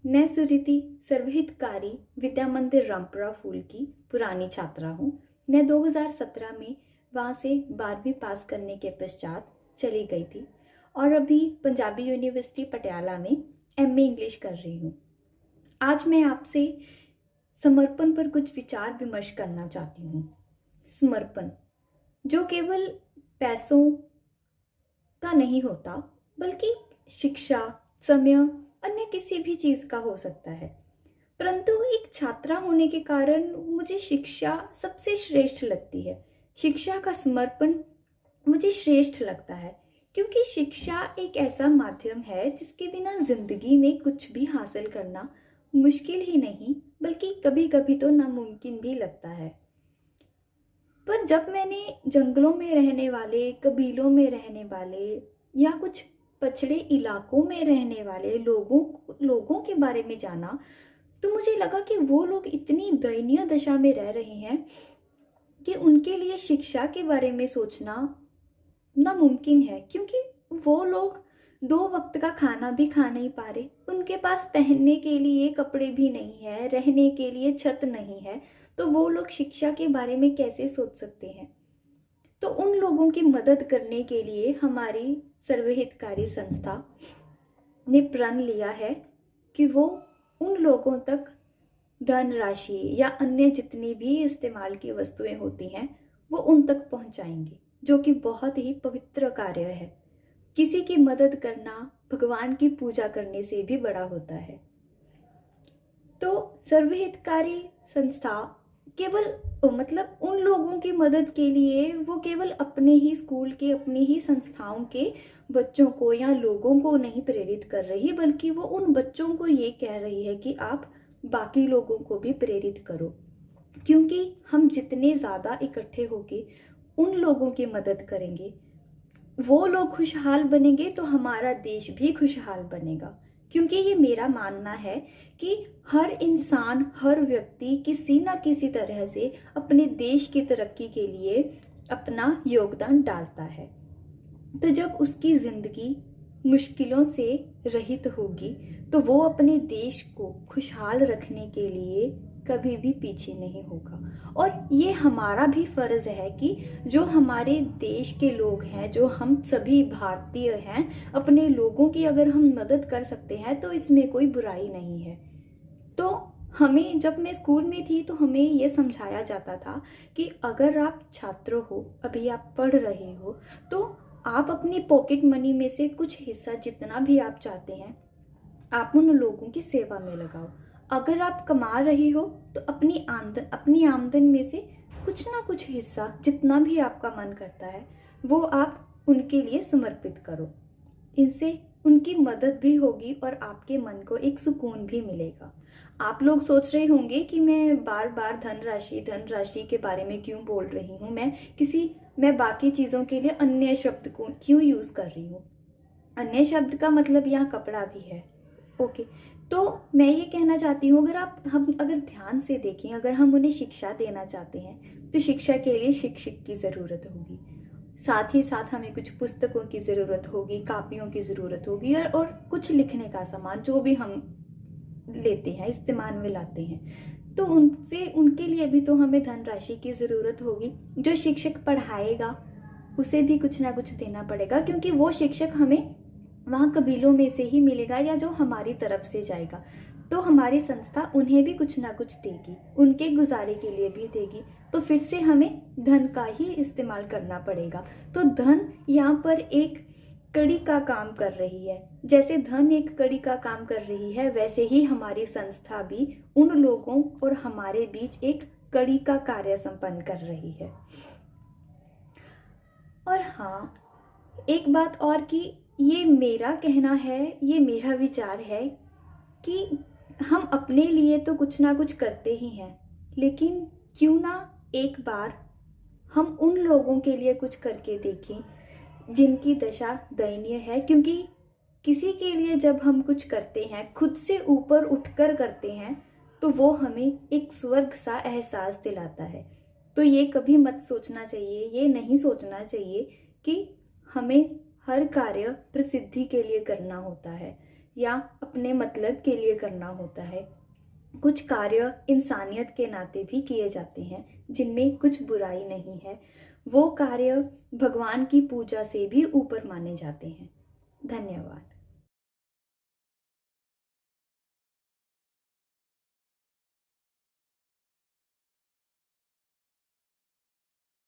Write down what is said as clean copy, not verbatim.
मैं सुरीति सर्वहितकारी विद्या मंदिर रामपुरा फूल की पुरानी छात्रा हूँ। मैं 2017 में वहाँ से 12वीं पास करने के पश्चात चली गई थी और अभी पंजाबी यूनिवर्सिटी पटियाला में एमए इंग्लिश कर रही हूँ। आज मैं आपसे समर्पण पर कुछ विचार विमर्श करना चाहती हूँ। समर्पण जो केवल पैसों का नहीं होता, बल्कि शिक्षा, समय, अन्य किसी भी चीज़ का हो सकता है। परंतु एक छात्रा होने के कारण मुझे शिक्षा सबसे श्रेष्ठ लगती है। शिक्षा का समर्पण मुझे श्रेष्ठ लगता है, क्योंकि शिक्षा एक ऐसा माध्यम है जिसके बिना जिंदगी में कुछ भी हासिल करना मुश्किल ही नहीं, बल्कि कभी कभी तो नामुमकिन भी लगता है। पर जब मैंने जंगलों में रहने वाले, कबीलों में रहने वाले या कुछ पछड़े इलाकों में रहने वाले लोगों के बारे में जाना, तो मुझे लगा कि वो लोग इतनी दयनीय दशा में रह रहे हैं कि उनके लिए शिक्षा के बारे में सोचना नामुमकिन है। क्योंकि वो लोग 2 वक्त का खाना भी खा नहीं पा रहे, उनके पास पहनने के लिए कपड़े भी नहीं है, रहने के लिए छत नहीं है, तो वो लोग शिक्षा के बारे में कैसे सोच सकते हैं। तो उन लोगों की मदद करने के लिए हमारी सर्वहितकारी संस्था ने प्रण लिया है कि वो उन लोगों तक धनराशि या अन्य जितनी भी इस्तेमाल की वस्तुएं होती हैं वो उन तक पहुंचाएंगे, जो कि बहुत ही पवित्र कार्य है। किसी की मदद करना भगवान की पूजा करने से भी बड़ा होता है। तो सर्वहितकारी संस्था केवल उन लोगों की मदद के लिए वो केवल अपने ही स्कूल के, अपनी ही संस्थाओं के बच्चों को या लोगों को नहीं प्रेरित कर रही, बल्कि वो उन बच्चों को ये कह रही है कि आप बाकी लोगों को भी प्रेरित करो। क्योंकि हम जितने ज़्यादा इकट्ठे होके उन लोगों की मदद करेंगे, वो लोग खुशहाल बनेंगे, तो हमारा देश भी खुशहाल बनेगा। क्योंकि ये मेरा मानना है कि हर इंसान, हर व्यक्ति किसी ना किसी तरह से अपने देश की तरक्की के लिए अपना योगदान डालता है। तो जब उसकी जिंदगी मुश्किलों से रहित होगी, तो वो अपने देश को खुशहाल रखने के लिए कभी भी पीछे नहीं होगा। और ये हमारा भी फर्ज है कि जो हमारे देश के लोग हैं, जो हम सभी भारतीय हैं, अपने लोगों की अगर हम मदद कर सकते हैं तो इसमें कोई बुराई नहीं है। तो हमें, जब मैं स्कूल में थी तो हमें ये समझाया जाता था कि अगर आप छात्र हो, अभी आप पढ़ रहे हो, तो आप अपनी पॉकेट मनी में से कुछ हिस्सा, जितना भी आप चाहते हैं, आप उन लोगों की सेवा में लगाओ। अगर आप कमा रही हो तो अपनी आमदन में से कुछ ना कुछ हिस्सा, जितना भी आपका मन करता है, वो आप उनके लिए समर्पित करो। इनसे उनकी मदद भी होगी और आपके मन को एक सुकून भी मिलेगा। आप लोग सोच रहे होंगे कि मैं बार बार धनराशि के बारे में क्यों बोल रही हूँ, मैं बाकी चीज़ों के लिए अन्य शब्द को क्यों यूज़ कर रही हूँ। अन्य शब्द का मतलब यहाँ कपड़ा भी है। ओके, तो मैं ये कहना चाहती हूँ, हम अगर ध्यान से देखें, अगर हम उन्हें शिक्षा देना चाहते हैं तो शिक्षा के लिए शिक्षक की ज़रूरत होगी। साथ ही साथ हमें कुछ पुस्तकों की ज़रूरत होगी, कापियों की ज़रूरत होगी, और कुछ लिखने का सामान जो भी हम लेते हैं, इस्तेमाल में लाते हैं, तो उनके लिए भी तो हमें धनराशि की ज़रूरत होगी। जो शिक्षक पढ़ाएगा उसे भी कुछ ना कुछ देना पड़ेगा, क्योंकि वो शिक्षक हमें वहाँ कबीलों में से ही मिलेगा या जो हमारी तरफ से जाएगा। तो हमारी संस्था उन्हें भी कुछ ना कुछ देगी, उनके गुजारे के लिए भी देगी। तो फिर से हमें धन का ही इस्तेमाल करना पड़ेगा। तो धन यहाँ पर एक कड़ी का काम कर रही है। जैसे धन एक कड़ी का काम कर रही है, वैसे ही हमारी संस्था भी उन लोगों और हमारे बीच एक कड़ी का कार्य संपन्न कर रही है। और हाँ, एक बात और कि ये मेरा कहना है, ये मेरा विचार है कि हम अपने लिए तो कुछ ना कुछ करते ही हैं, लेकिन क्यों ना एक बार हम उन लोगों के लिए कुछ करके देखें जिनकी दशा दयनीय है। क्योंकि किसी के लिए जब हम कुछ करते हैं, खुद से ऊपर उठकर करते हैं, तो वो हमें एक स्वर्ग सा एहसास दिलाता है। तो ये कभी मत सोचना चाहिए, ये नहीं सोचना चाहिए कि हमें हर कार्य प्रसिद्धि के लिए करना होता है। या अपने मतलब के लिए करना होता है। कुछ कार्य इंसानियत के नाते भी किए जाते हैं जिनमें कुछ बुराई नहीं है। वो कार्य भगवान की पूजा से भी ऊपर माने जाते हैं। धन्यवाद।